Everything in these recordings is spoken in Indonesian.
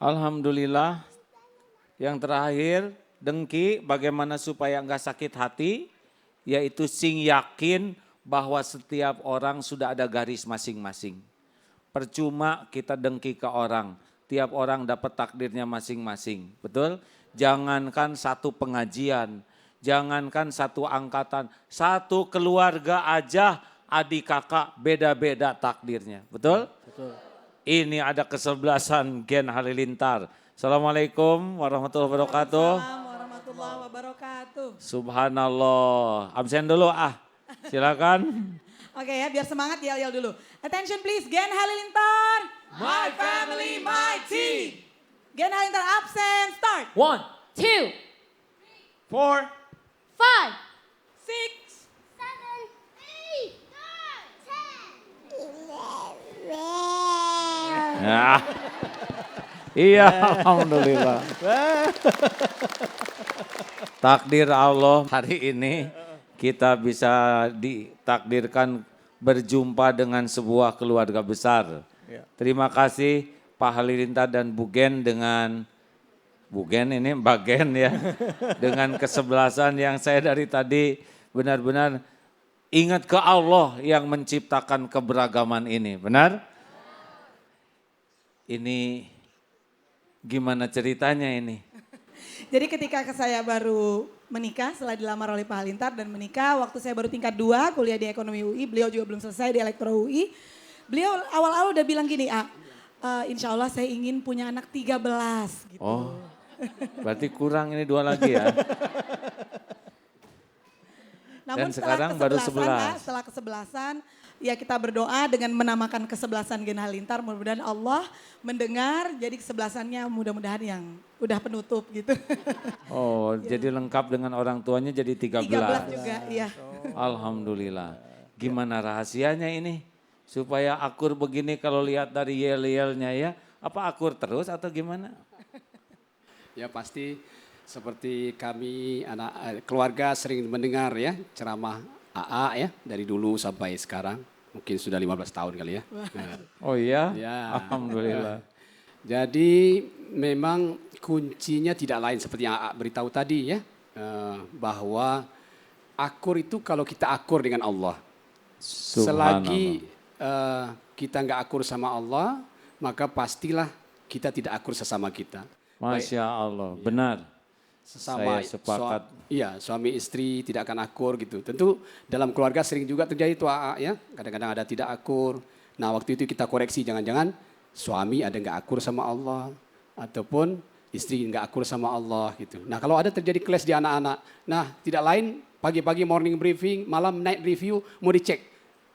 Alhamdulillah. Yang terakhir, dengki bagaimana supaya enggak sakit hati, yaitu sing yakin bahwa setiap orang sudah ada garis masing-masing. Percuma kita dengki ke orang, tiap orang dapat takdirnya masing-masing, betul? Jangankan satu pengajian, jangankan satu angkatan, satu keluarga aja adik kakak beda-beda takdirnya, betul? Betul. Ini ada kesebelasan Gen Halilintar. Assalamualaikum warahmatullahi wabarakatuh. Assalamualaikum warahmatullahi wabarakatuh. Subhanallah. Absen dulu silakan. Oke ya, biar semangat yel-yel dulu. Attention please, Gen Halilintar. My family, my team. Gen Halilintar absen, start. 1, 2, 4. 5, 6. 7, 8, 9, 10. Nah. Iya, alhamdulillah. Takdir Allah hari ini kita bisa ditakdirkan berjumpa dengan sebuah keluarga besar. Terima kasih Pak Halilintar dan Bu Gen dengan Bu Gen ini Mbak Gen ya. Dengan kesebelasan yang saya dari tadi benar-benar ingat ke Allah yang menciptakan keberagaman ini. Benar? Ini gimana ceritanya ini? Jadi ketika saya baru menikah setelah dilamar oleh Pak Halilintar dan menikah waktu saya baru tingkat 2 kuliah di ekonomi UI, beliau juga belum selesai di elektro UI. Beliau awal-awal udah bilang gini, insya Allah saya ingin punya anak 13 gitu. Oh, berarti kurang ini 2 lagi ya. Namun Dan sekarang baru 11. Setelah kesebelasan, ya kita berdoa dengan menamakan kesebelasan Gen Halilintar. Mudah-mudahan Allah mendengar, jadi kesebelasannya mudah-mudahan yang udah penutup gitu. Oh, jadi lengkap dengan orang tuanya jadi 13. 13 juga, iya. Alhamdulillah. Gimana rahasianya ini? Supaya akur begini kalau lihat dari yel-yelnya ya. Apa akur terus atau gimana? Ya pasti seperti kami keluarga sering mendengar ya ceramah AA ya dari dulu sampai sekarang. Mungkin sudah 15 tahun kali ya. Oh iya? Ya. Alhamdulillah. Jadi memang kuncinya tidak lain seperti yang AA beritahu tadi ya. Bahwa akur itu kalau kita akur dengan Allah. Selagi kita nggak akur sama Allah, maka pastilah kita tidak akur sesama kita. Masya Allah, benar. Sesama Saya sepakat. Suami istri tidak akan akur gitu. Tentu dalam keluarga sering juga terjadi itu ya. Kadang-kadang ada tidak akur. Nah waktu itu kita koreksi jangan-jangan suami ada nggak akur sama Allah ataupun istri nggak akur sama Allah gitu. Nah kalau ada terjadi clash di anak-anak, nah tidak lain pagi-pagi morning briefing, malam night review mau dicek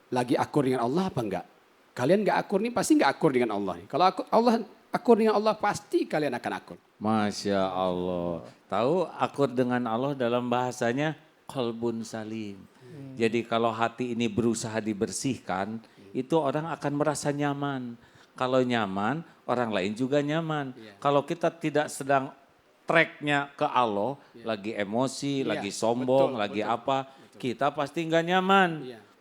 lagi akur dengan Allah apa enggak. Kalian nggak akur nih pasti nggak akur dengan Allah. Kalau Allah akur dengan Allah pasti kalian akan akur. Masya Allah. Tahu akur dengan Allah dalam bahasanya qalbun salim. Jadi kalau hati ini berusaha dibersihkan, itu orang akan merasa nyaman. Kalau nyaman, orang lain juga nyaman. Kalau kita tidak sedang tracknya ke Allah, lagi emosi, lagi sombong, lagi apa, kita pasti nggak nyaman.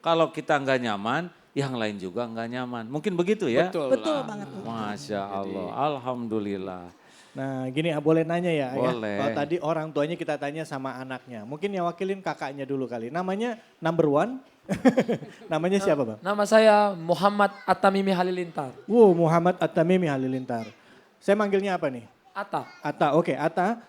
Kalau kita nggak nyaman, yang lain juga nggak nyaman. Mungkin begitu ya? Betul banget. Masya Allah, alhamdulillah. Nah gini boleh nanya ya. Boleh. Kalau tadi orang tuanya kita tanya sama anaknya. Mungkin yang wakilin kakaknya dulu kali. Namanya number 1. Namanya siapa Bang? Nama saya Muhammad At-Tamimi Halilintar. Wow, Muhammad At-Tamimi Halilintar. Saya manggilnya apa nih? Atta. Atta, oke. Atta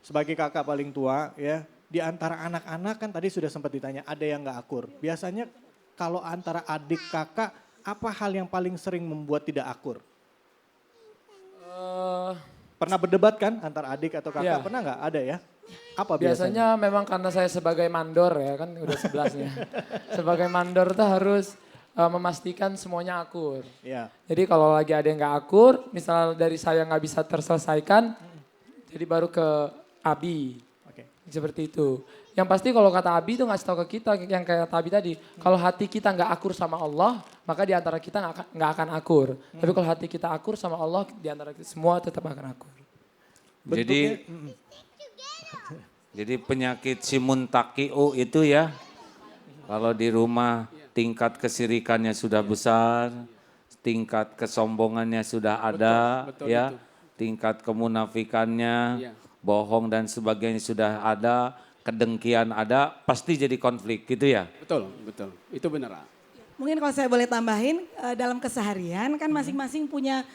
sebagai kakak paling tua ya. Di antara anak-anak kan tadi sudah sempat ditanya ada yang gak akur. Biasanya kalau antara adik kakak apa hal yang paling sering membuat tidak akur? Pernah berdebat kan antara adik atau kakak? Iya. Pernah nggak? Ada ya? Apa biasanya? Biasanya memang karena saya sebagai mandor ya kan udah 11-nya. Sebagai mandor tuh harus memastikan semuanya akur. Iya. Jadi kalau lagi ada yang nggak akur, misal dari saya nggak bisa terselesaikan, jadi baru ke Abi. Oke. Seperti itu. Yang pasti kalau kata Abi itu ngasih tahu ke kita yang kayak kata Abi tadi. Kalau hati kita nggak akur sama Allah, maka di antara kita nggak akan akur. Tapi kalau hati kita akur sama Allah, di antara kita semua tetap akan akur. Jadi penyakit simuntakiu itu ya, kalau di rumah tingkat kesirikannya sudah besar, tingkat kesombongannya sudah ada, betul ya, itu. tingkat kemunafikannya, Iya. bohong dan sebagainya sudah ada, kedengkian ada, pasti jadi konflik gitu ya. Betul, betul. Itu benar. A. Mungkin kalau saya boleh tambahin, dalam keseharian kan masing-masing punya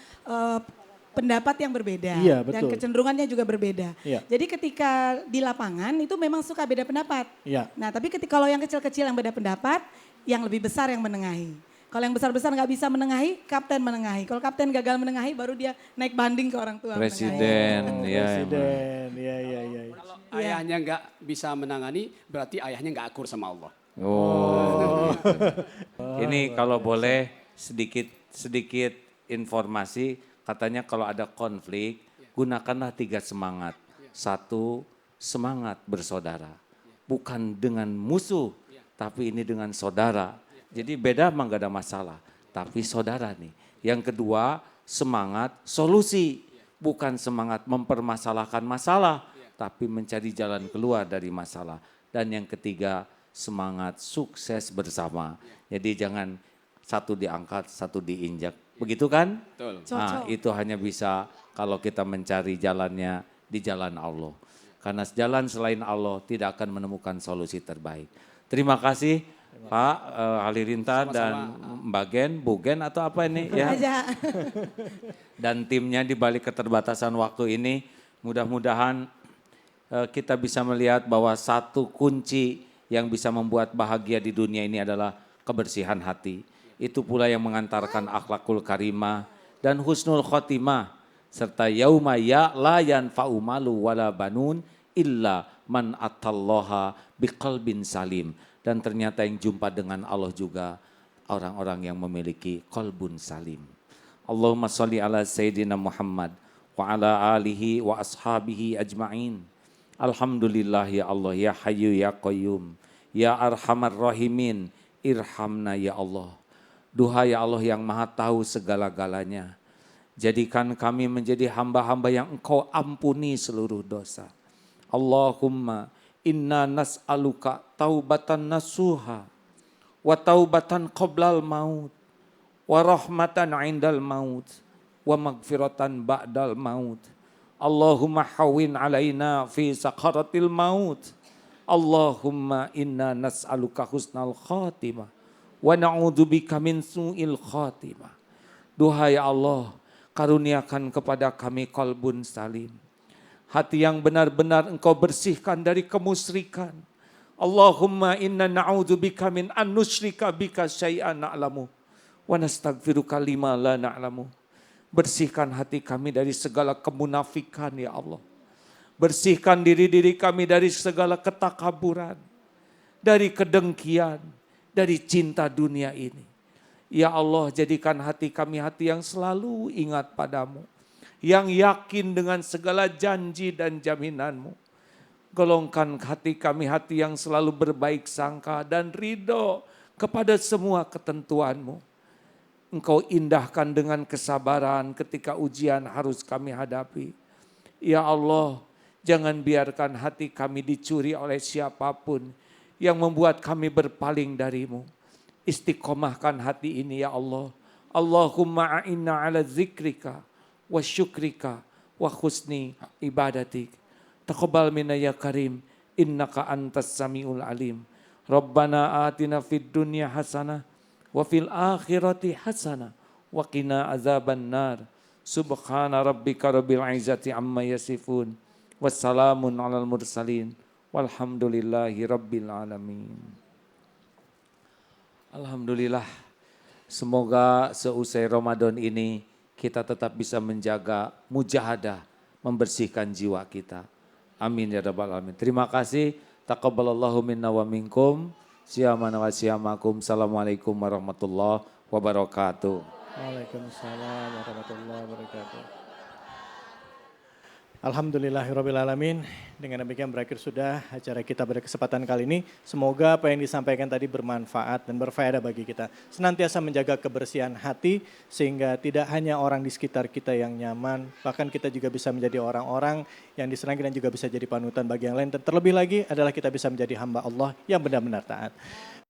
pendapat yang berbeda. Iya, Dan betul. kecenderungannya juga berbeda. Iya. Jadi ketika di lapangan itu memang suka beda pendapat. Iya. Nah tapi kalau yang kecil-kecil yang beda pendapat, yang lebih besar yang menengahi. Kalau yang besar-besar nggak bisa menengahi, kapten menengahi. Kalau kapten gagal menengahi, baru dia naik banding ke orang tua. menengahi. Presiden, ya. Presiden, iya. Kalau ayahnya nggak bisa menangani, berarti ayahnya nggak akur sama Allah. Oh. Ini kalau boleh sedikit informasi, katanya kalau ada konflik, gunakanlah 3 semangat. 1, semangat bersaudara. Bukan dengan musuh, tapi ini dengan saudara. Jadi beda mah gak ada masalah, tapi saudara nih. Yang kedua, semangat solusi. Bukan semangat mempermasalahkan masalah, tapi mencari jalan keluar dari masalah. Dan yang ketiga, semangat sukses bersama. Jadi jangan satu diangkat, satu diinjak. Begitu kan? Betul. Nah, itu hanya bisa kalau kita mencari jalannya di jalan Allah. Karena jalan selain Allah tidak akan menemukan solusi terbaik. Terima kasih Pak Halilintar dan Mbak Gen, Bu Gen atau apa ini ya. Aja. Dan timnya di balik keterbatasan waktu ini, mudah-mudahan kita bisa melihat bahwa satu kunci yang bisa membuat bahagia di dunia ini adalah kebersihan hati. Itu pula yang mengantarkan akhlakul karimah dan husnul khotimah. Serta yauma ya la yanfa'u malu wala banun illa man atallaha biqalbin salim. Dan ternyata yang jumpa dengan Allah juga orang-orang yang memiliki qalbun salim. Allahumma sholli ala Sayyidina Muhammad wa ala alihi wa ashabihi ajma'in. Alhamdulillah ya Allah, ya Hayyu ya Qayyum, ya Arhamar Rahimin, irhamna ya Allah. Duha ya Allah yang maha tahu segala-galanya. Jadikan kami menjadi hamba-hamba yang Engkau ampuni seluruh dosa. Allahumma inna nas'aluka taubatan nasuha wa taubatan qoblal maut wa rahmatan indal maut wa magfiratan ba'dal maut. Allahumma hawin alaina fi sakaratil maut. Allahumma inna nas'aluka husnal khatimah wa na'udzubika min su'il khatimah. Duhai Allah, karuniakan kepada kami qalbun salim. Hati yang benar-benar Engkau bersihkan dari kemusyrikan. Allahumma inna na'udzubika min an nusyrika bika syai'an na'lamu wa nastaghfiruka lima la na'lamu. Bersihkan hati kami dari segala kemunafikan ya Allah. Bersihkan diri-diri kami dari segala ketakaburan, dari kedengkian, dari cinta dunia ini. Ya Allah, jadikan hati kami hati yang selalu ingat padamu, yang yakin dengan segala janji dan jaminanmu. Golongkan hati kami hati yang selalu berbaik sangka dan ridho kepada semua ketentuanmu. Engkau indahkan dengan kesabaran ketika ujian harus kami hadapi. Ya Allah, jangan biarkan hati kami dicuri oleh siapapun yang membuat kami berpaling darimu. Istiqomahkan hati ini ya Allah. Allahumma a'inna ala zikrika wa syukrika wa husni ibadatik. Taqabbal minna ya karim, innaka antas samiul alim. Rabbana atina fid dunya hasanah wa fil akhirati hasanah wa qina azaban nar. Subhana rabbika rabbil izzati amma yasifun. Wassalamun alal mursalin. Walhamdulillahi rabbil alamin. Alhamdulillah. Semoga seusai Ramadan ini kita tetap bisa menjaga mujahadah, membersihkan jiwa kita. Amin ya rabbal alamin. Terima kasih. Taqabbalallahu minna wa minkum. Siyamana wa siyamakum. Assalamualaikum warahmatullahi wabarakatuh. Waalaikumsalam warahmatullahi wabarakatuh. Alhamdulillahirrabbilalamin. Dengan demikian berakhir sudah acara kita pada kesempatan kali ini. Semoga apa yang disampaikan tadi bermanfaat dan berfaedah bagi kita. Senantiasa menjaga kebersihan hati sehingga tidak hanya orang di sekitar kita yang nyaman, bahkan kita juga bisa menjadi orang-orang yang disenangi dan juga bisa jadi panutan bagi yang lain. Dan terlebih lagi adalah kita bisa menjadi hamba Allah yang benar-benar taat.